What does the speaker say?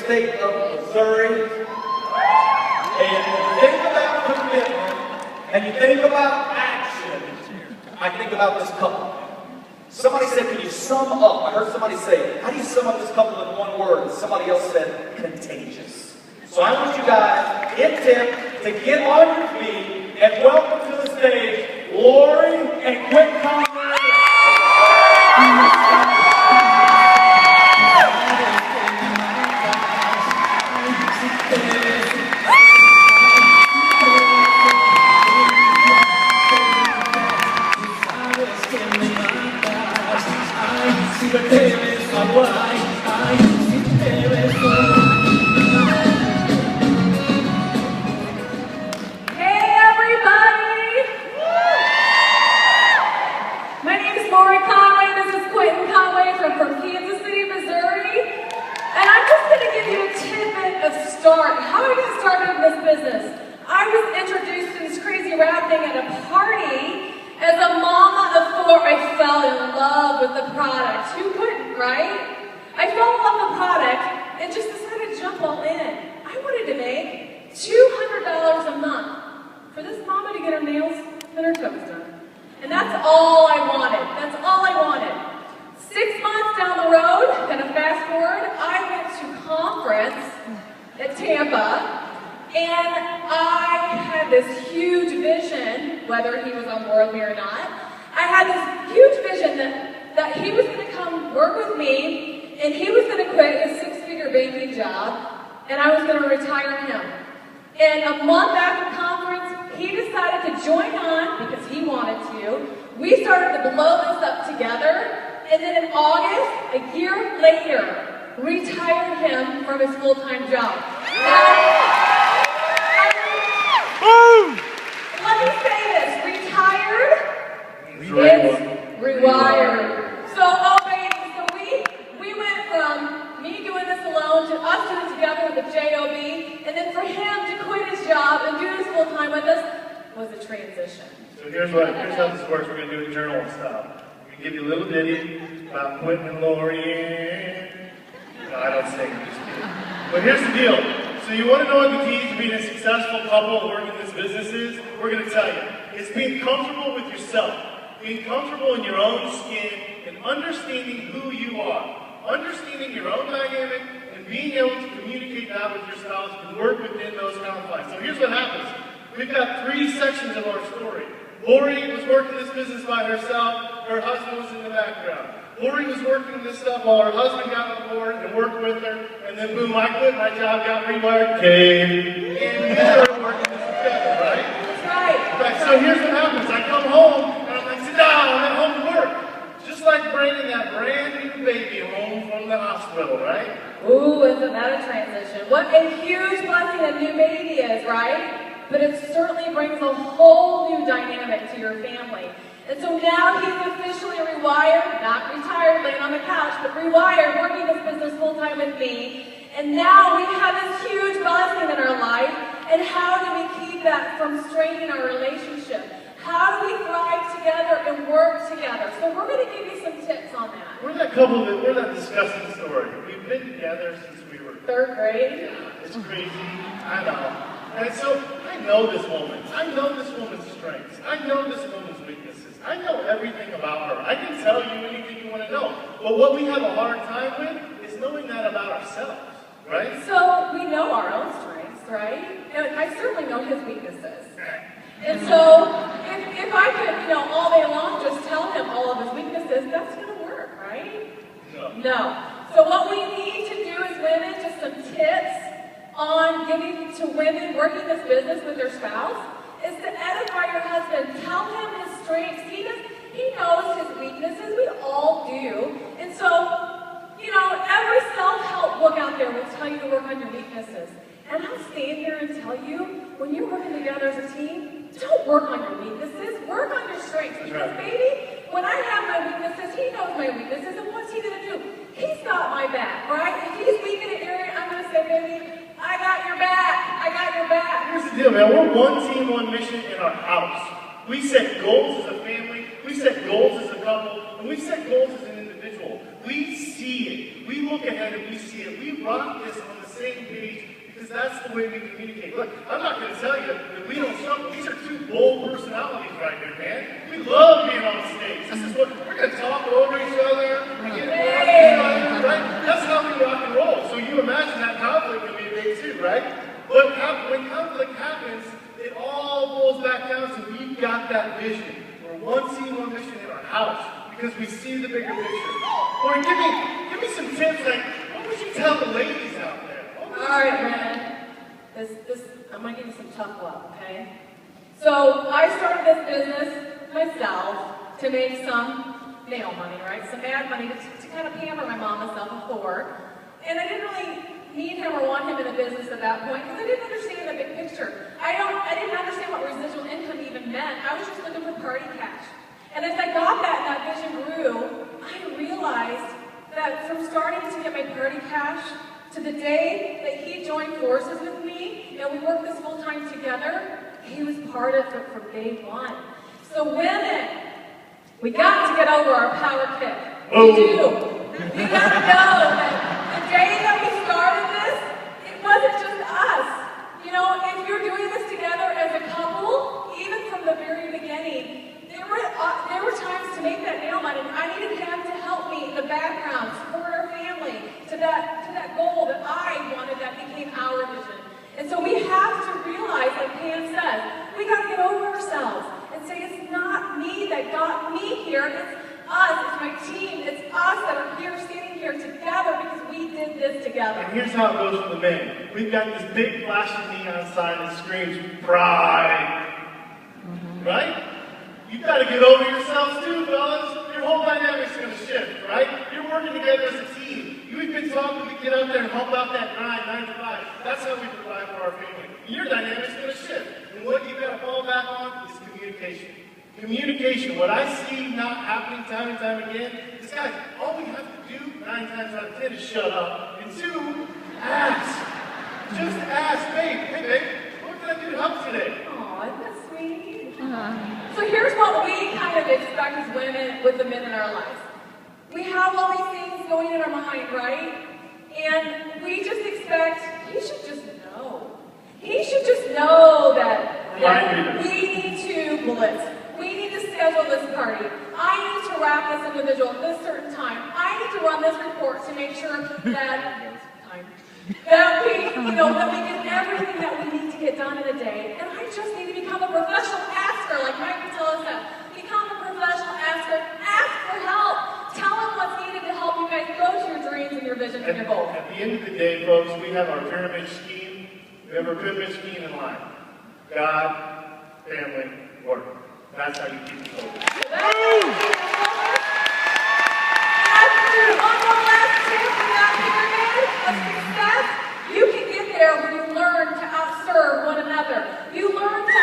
state of Missouri, and you think about commitment, and you think about action, I think about this couple. Somebody said, can you sum up? I heard somebody say, how do you sum up this couple in one word? And somebody else said, contagious. So I want you guys, in Tim, to get on your feet and welcome to the stage, Lori and Quentin Conway. How I got started in this business. I was introduced to this crazy rap thing at a party. As a mama of 4, I fell in love with the product. Who couldn't, right? I fell in love with the product and just decided to jump all in. I wanted to make $200 a month for this mama to get her nails and her toes done. And that's all I wanted. That's all I wanted. 6 months down the road, kind of fast forward, I went to conference at Tampa, and I had this huge vision, whether he was on board with me or not. I had this huge vision that he was going to come work with me, and he was going to quit his 6-figure banking job, and I was going to retire him. And a month after conference, he decided to join on because he wanted to. We started to blow this up together, and then in August, a year later, retired him from his full-time job. Let me say this, retired is rewired. So, oh baby, so we went from me doing this alone to us doing it together with the J.O.B., and then for him to quit his job and do this full-time with us was a transition. So here's how this works. We're going to do it journal style. We give you a little ditty about Quentin and Lori. No, I don't sing, I'm just kidding. But here's the deal. So you want to know what the keys to being a successful couple working this business is? We're going to tell you. It's being comfortable with yourself, being comfortable in your own skin, and understanding who you are, understanding your own dynamic, and being able to communicate that with your spouse and work within those confines. So here's what happens. We've got 3 sections of our story. Lori was working this business by herself. Her husband was in the background. Lori was working this stuff while her husband got on board and worked with her, and then boom, I quit my job, got rewired, came, and we started working this together, right? That's right. Right. So here's what happens. I come home, and I'm like, sit down, I'm at home to work. Just like bringing that brand new baby home from the hospital, right? Ooh, isn't that a transition? What a huge blessing a new baby is, right? But it certainly brings a whole new dynamic to your family. And so now he's officially rewired, not retired, laying on the couch, but rewired, working this business full-time with me. And now we have this huge blessing in our life. And how do we keep that from straining our relationship? How do we thrive together and work together? So we're going to give you some tips on that. We're that couple we're that disgusting story. We've been together since we were 3rd grade. Yeah, it's crazy. I know. And so I know this woman. I know this woman's strengths. I know this woman's weaknesses. I know everything about her. I can tell you anything you want to know. But what we have a hard time with is knowing that about ourselves, right? So we know our own strengths, right? And I certainly know his weaknesses. And so if I could, all day long just tell him all of his weaknesses, that's going to work, right? No. So what we need to do as women, just some tips on giving to women working this business with their spouse, is to edify your husband. Tell him his strengths. He knows his weaknesses. We all do. And so, every self-help book out there will tell you to work on your weaknesses. And I'll stand here and tell you, when you're working together as a team, don't work on your weaknesses. Work on your strengths. Because, baby, when I have my weaknesses, he knows my weaknesses. And what's he going to do? He's got my back, right? If he's weak in an area, I'm going to say, baby, I got your back. I got your back. Here's the deal, man. We're one team, one mission in our house. We set goals as a family. We set goals as a couple. And we set goals as an individual. We see it. We look ahead and we see it. We rock this on the same page because that's the way we communicate. Look, I'm not going to tell you that we don't struggle. These are two bold personalities right here, man. We love being on stage. This is what we're going to talk over each other. We get right? That's how we rock and roll. So you imagine that conflict can be big too, right? But when conflict happens, it all boils back down to we've got that vision. We're one team, one mission in our house because we see the bigger picture. Or give me some tips, like what would you tell the ladies out there? All right, man. I'm gonna give you some tough love, okay? So I started this business myself to make some nail money, right? Some ad money to kind of pamper my mom and self afford. And I didn't really need him or want him in the business at that point because I didn't understand the big picture. I didn't understand what residual income even meant. I was just looking for party cash. And as I got that and that vision grew, I realized that from starting to get my party cash to the day that he joined forces with me and we worked this full time together, he was part of it from day one. So women, we got to get over our power kick. We do. We got to know that the day that we started this, it wasn't just us. You know, if you're doing this together as a couple, even from the very beginning, there were times to make that nail money. I needed him to help me in the background, support our family to that goal that I wanted that became our vision. And so we have to realize, like Pam says, we got to get over ourselves and say it's not me that got me here. It's us, it's my team, it's us that are here, standing here together because we did this together. And here's how it goes for the men. We've got this big flashing neon sign that screams pride. Right? You've got to get over yourselves too, fellas. Your whole dynamic's going to shift, right? You're working together as a team. We've been talking, we get out there and help out that grind, 9 to 5. That's how we provide for our family. Your dynamic's going to shift. And what you've got to fall back on is communication. Communication. What I see not happening time and time again is, guys, all we have to do 9 times out of 10 is shut up. And 2, ask. Just ask, hey babe, what can I do to help today? Aw, isn't that sweet? So here's what we kind of expect as women with the men in our lives. We have all these things going in our mind, right? And we just expect, he should just know. He should just know that we need to blitz. We need to schedule this party. I need to wrap this individual at this certain time. I need to run this report to make sure that we get everything that we need to get done in a day. And I just need to become a professional asker, like Mike Patella said. Become a professional asker. Ask for help. Tell them what's needed to help you guys go to your dreams and your visions and your goals. At the end of the day, folks, we have our pyramid scheme. We have our pyramid scheme in line. God, family, work. That's how you keep it going. One more last tip in that pyramid of success. You can get there when you learn to outserve one another. You learn to